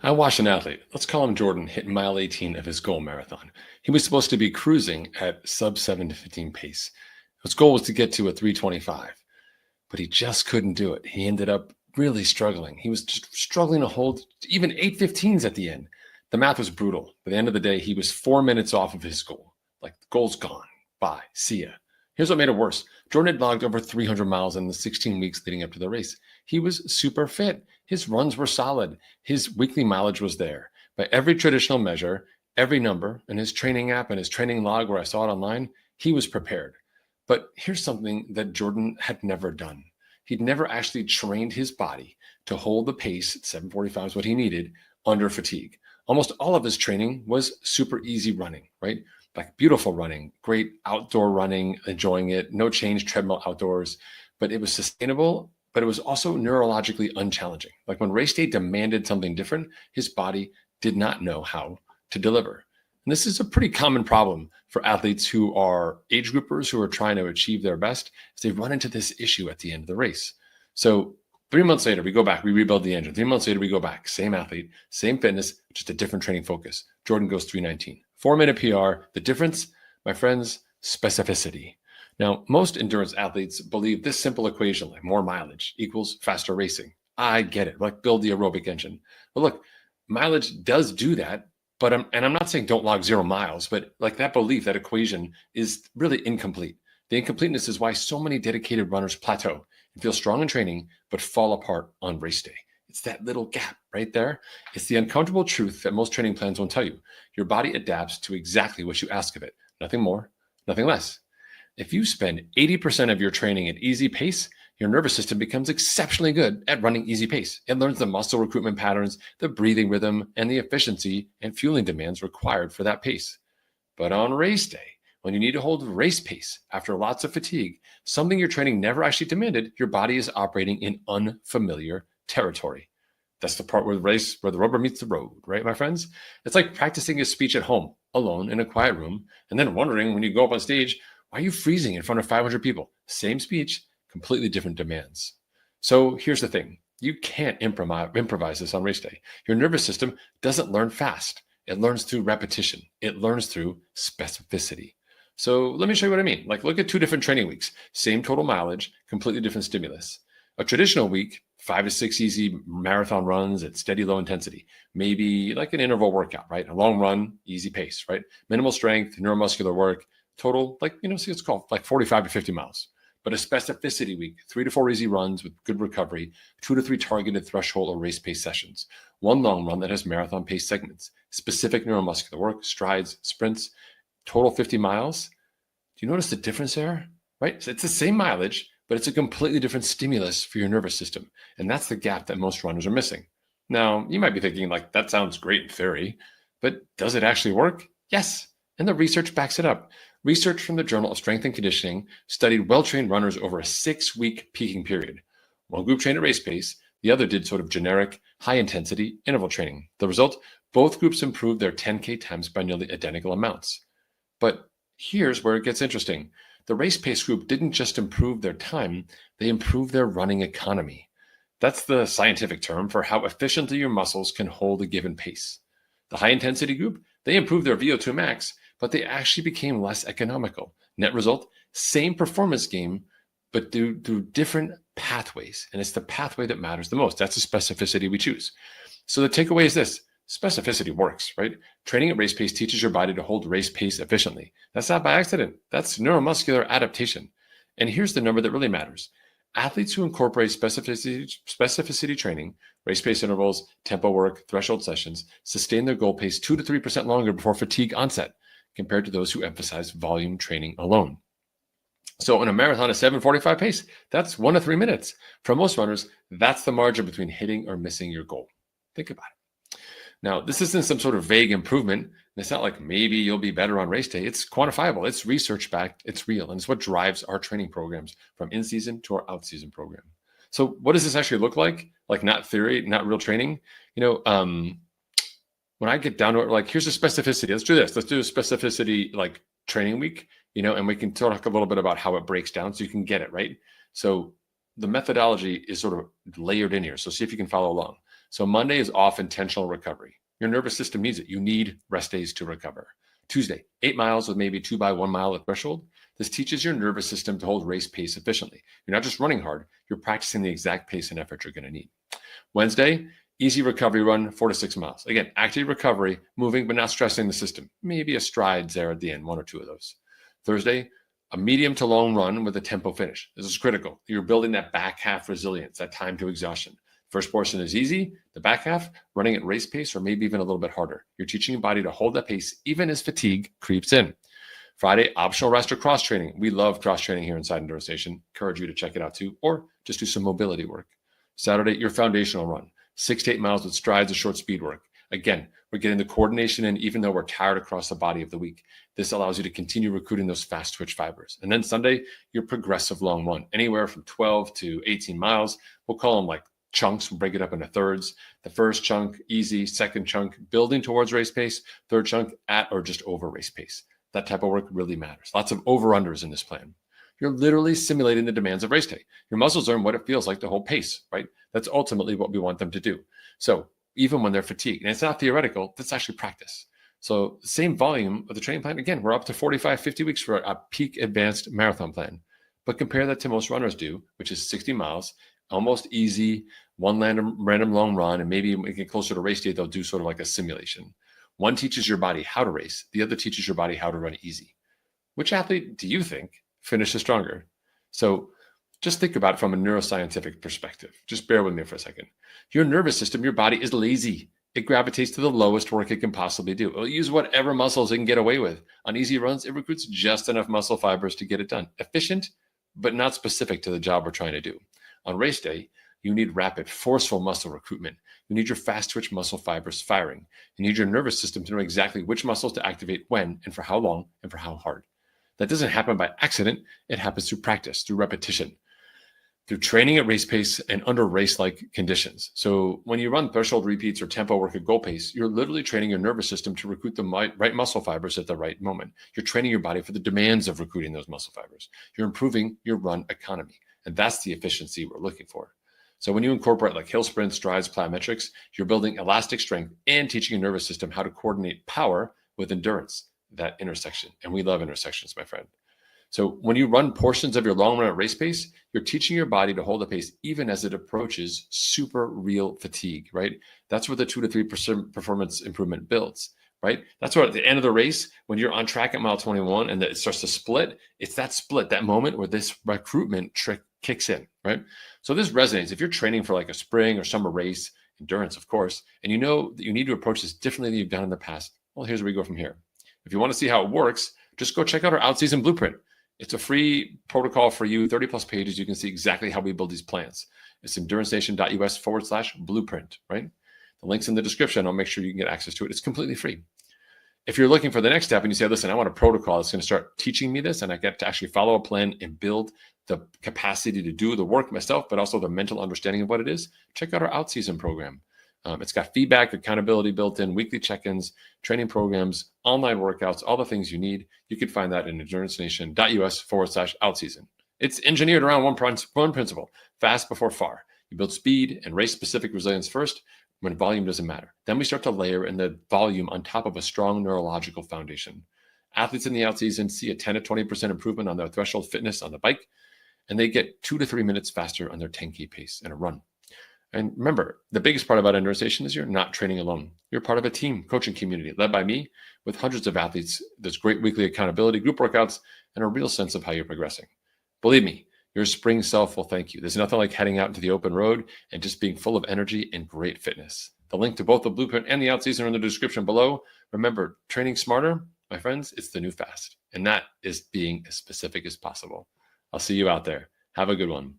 I watched an athlete, let's call him Jordan, hit mile 18 of his goal marathon. He was supposed to be cruising at sub 7 to 15 pace. His goal was to get to a 325, but he just couldn't do it. He ended up really struggling. He was just struggling to hold even 8:15s at the end. The math was brutal. By the end of the day, he was 4 minutes off of his goal. Like, the goal's gone. Bye. See ya. Here's what made it worse. Jordan had logged over 300 miles in the 16 weeks leading up to the race. He was super fit. His runs were solid. His weekly mileage was there. By every traditional measure, every number in his training app and his training log where I saw it online, he was prepared. But here's something that Jordan had never done. He'd never actually trained his body to hold the pace at 7:45 is what he needed under fatigue. Almost all of his training was super easy running, right? Like beautiful running, great outdoor running, enjoying it, no change treadmill outdoors, but it was sustainable, but it was also neurologically unchallenging. Like when race day demanded something different, his body did not know how to deliver. And this is a pretty common problem for athletes who are age groupers who are trying to achieve their best, is they run into this issue at the end of the race. So 3 months later, we go back, we rebuild the engine. 3 months later, we go back, same athlete, same fitness, just a different training focus. Jordan goes 3:19. 4-minute PR. The difference, my friends, specificity. Now, most endurance athletes believe this simple equation, like more mileage equals faster racing. I get it, like build the aerobic engine. But look, mileage does do that, but I'm not saying don't log 0 miles, but like that belief, that equation is really incomplete. The incompleteness is why so many dedicated runners plateau and feel strong in training, but fall apart on race day. It's that little gap right there. It's the uncomfortable truth that most training plans won't tell you. Your body adapts to exactly what you ask of it. Nothing more, nothing less. If you spend 80% of your training at easy pace, your nervous system becomes exceptionally good at running easy pace. It learns the muscle recruitment patterns, the breathing rhythm, and the efficiency and fueling demands required for that pace. But on race day, when you need to hold race pace after lots of fatigue, something your training never actually demanded, your body is operating in unfamiliar territory. That's the part where the rubber meets the road, right, my friends? It's like practicing a speech at home, alone in a quiet room, and then wondering when you go up on stage, why are you freezing in front of 500 people? Same speech, completely different demands. So here's the thing. You can't improvise this on race day. Your nervous system doesn't learn fast. It learns through repetition. It learns through specificity. So let me show you what I mean. Like, look at 2 different training weeks, same total mileage, completely different stimulus. A traditional week, 5 to 6 easy marathon runs at steady low intensity, maybe like an interval workout, right? A long run, easy pace, right? Minimal strength, neuromuscular work, total, like, see, it's called like 45 to 50 miles. But a specificity week, 3 to 4 easy runs with good recovery, 2 to 3 targeted threshold or race pace sessions, one long run that has marathon pace segments, specific neuromuscular work, strides, sprints, total 50 miles. Do you notice the difference there? Right? So it's the same mileage, but it's a completely different stimulus for your nervous system. And that's the gap that most runners are missing. Now, you might be thinking, like, that sounds great in theory, but does it actually work? Yes. And the research backs it up. Research from the Journal of Strength and Conditioning studied well-trained runners over a 6-week peaking period. One group trained at race pace, the other did sort of generic, high-intensity interval training. The result, both groups improved their 10K times by nearly identical amounts. But here's where it gets interesting. The race pace group didn't just improve their time, they improved their running economy. That's the scientific term for how efficiently your muscles can hold a given pace. The high-intensity group, they improved their VO2 max, but they actually became less economical. Net result, same performance gain, but through different pathways. And it's the pathway that matters the most. That's the specificity we choose. So the takeaway is this. Specificity works, right? Training at race pace teaches your body to hold race pace efficiently. That's not by accident. That's neuromuscular adaptation. And here's the number that really matters. Athletes who incorporate specificity training, race pace intervals, tempo work, threshold sessions, sustain their goal pace 2 to 3% longer before fatigue onset, compared to those who emphasize volume training alone. So in a marathon at 7:45 pace, that's 1 to 3 minutes. For most runners, that's the margin between hitting or missing your goal. Think about it. Now, this isn't some sort of vague improvement. It's not like maybe you'll be better on race day. It's quantifiable. It's research-backed. It's real. And it's what drives our training programs from in-season to our out-season program. So what does this actually look like? Like, not theory, not real training. When I get down to it, like, here's the specificity. Let's do this. Let's do a specificity like training week, and we can talk a little bit about how it breaks down so you can get it, right? So the methodology is sort of layered in here. So see if you can follow along. So Monday is off intentional recovery. Your nervous system needs it. You need rest days to recover. Tuesday, 8 miles with maybe 2 by 1 mile at threshold. This teaches your nervous system to hold race pace efficiently. You're not just running hard, you're practicing the exact pace and effort you're going to need. Wednesday, easy recovery run, 4 to 6 miles. Again, active recovery, moving but not stressing the system. Maybe a strides there at the end, 1 or 2 of those. Thursday, a medium to long run with a tempo finish. This is critical. You're building that back half resilience, that time to exhaustion. First portion is easy. The back half, running at race pace or maybe even a little bit harder. You're teaching your body to hold that pace even as fatigue creeps in. Friday, optional rest or cross training. We love cross training here inside Endurance Nation. Encourage you to check it out too, or just do some mobility work. Saturday, your foundational run, 6 to 8 miles with strides or short speed work. Again, we're getting the coordination in even though we're tired across the body of the week. This allows you to continue recruiting those fast twitch fibers. And then Sunday, your progressive long run, anywhere from 12 to 18 miles. We'll call them like chunks. We'll break it up into thirds. The first chunk, easy. Second chunk, building towards race pace. Third chunk, at or just over race pace. That type of work really matters. Lots of over-unders in this plan. You're literally simulating the demands of race day. Your muscles learn what it feels like to hold pace, right? That's ultimately what we want them to do. So even when they're fatigued, and it's not theoretical, that's actually practice. So same volume of the training plan. Again, we're up to 45, 50 weeks for a peak advanced marathon plan. But compare that to most runners do, which is 60 miles, almost easy, one random long run, and maybe when we get closer to race day, they'll do sort of like a simulation. One teaches your body how to race. The other teaches your body how to run easy. Which athlete do you think finishes stronger? So just think about it from a neuroscientific perspective. Just bear with me for a second. Your nervous system, your body is lazy. It gravitates to the lowest work it can possibly do. It'll use whatever muscles it can get away with. On easy runs, it recruits just enough muscle fibers to get it done. Efficient, but not specific to the job we're trying to do. On race day, you need rapid, forceful muscle recruitment. You need your fast twitch muscle fibers firing. You need your nervous system to know exactly which muscles to activate when and for how long and for how hard. That doesn't happen by accident. It happens through practice, through repetition, through training at race pace and under race-like conditions. So when you run threshold repeats or tempo work at goal pace, you're literally training your nervous system to recruit the right muscle fibers at the right moment. You're training your body for the demands of recruiting those muscle fibers. You're improving your run economy. And that's the efficiency we're looking for. So when you incorporate like hill sprints, strides, plyometrics, you're building elastic strength and teaching your nervous system how to coordinate power with endurance, that intersection. And we love intersections, my friend. So when you run portions of your long run at race pace, you're teaching your body to hold the pace even as it approaches super real fatigue, right? That's where the 2 to 3% performance improvement builds, right? That's where at the end of the race, when you're on track at mile 21 and it starts to split, it's that split, that moment where this recruitment trick kicks in, right? So this resonates. If you're training for like a spring or summer race, endurance, of course, and you know that you need to approach this differently than you've done in the past, well, here's where we go from here. If you want to see how it works, just go check out our out-season blueprint. It's a free protocol for you, 30 plus pages. You can see exactly how we build these plans. It's endurancenation.us/blueprint, right? The link's in the description. I'll make sure you can get access to it. It's completely free. If you're looking for the next step and you say, listen, I want a protocol that's going to start teaching me this and I get to actually follow a plan and build the capacity to do the work myself, but also the mental understanding of what it is, check out our out-season program. It's got feedback, accountability built in, weekly check-ins, training programs, online workouts, all the things you need. You can find that in endurancenation.us/out-season. It's engineered around one principle, fast before far. You build speed and race-specific resilience first when volume doesn't matter. Then we start to layer in the volume on top of a strong neurological foundation. Athletes in the out-season see a 10 to 20% improvement on their threshold fitness on the bike, and they get 2 to 3 minutes faster on their 10K pace in a run. And remember, the biggest part about Endurance Nation is you're not training alone. You're part of a team coaching community led by me with hundreds of athletes. There's great weekly accountability, group workouts, and a real sense of how you're progressing. Believe me, your spring self will thank you. There's nothing like heading out into the open road and just being full of energy and great fitness. The link to both the blueprint and the out-season are in the description below. Remember, training smarter, my friends, it's the new fast. And that is being as specific as possible. I'll see you out there. Have a good one.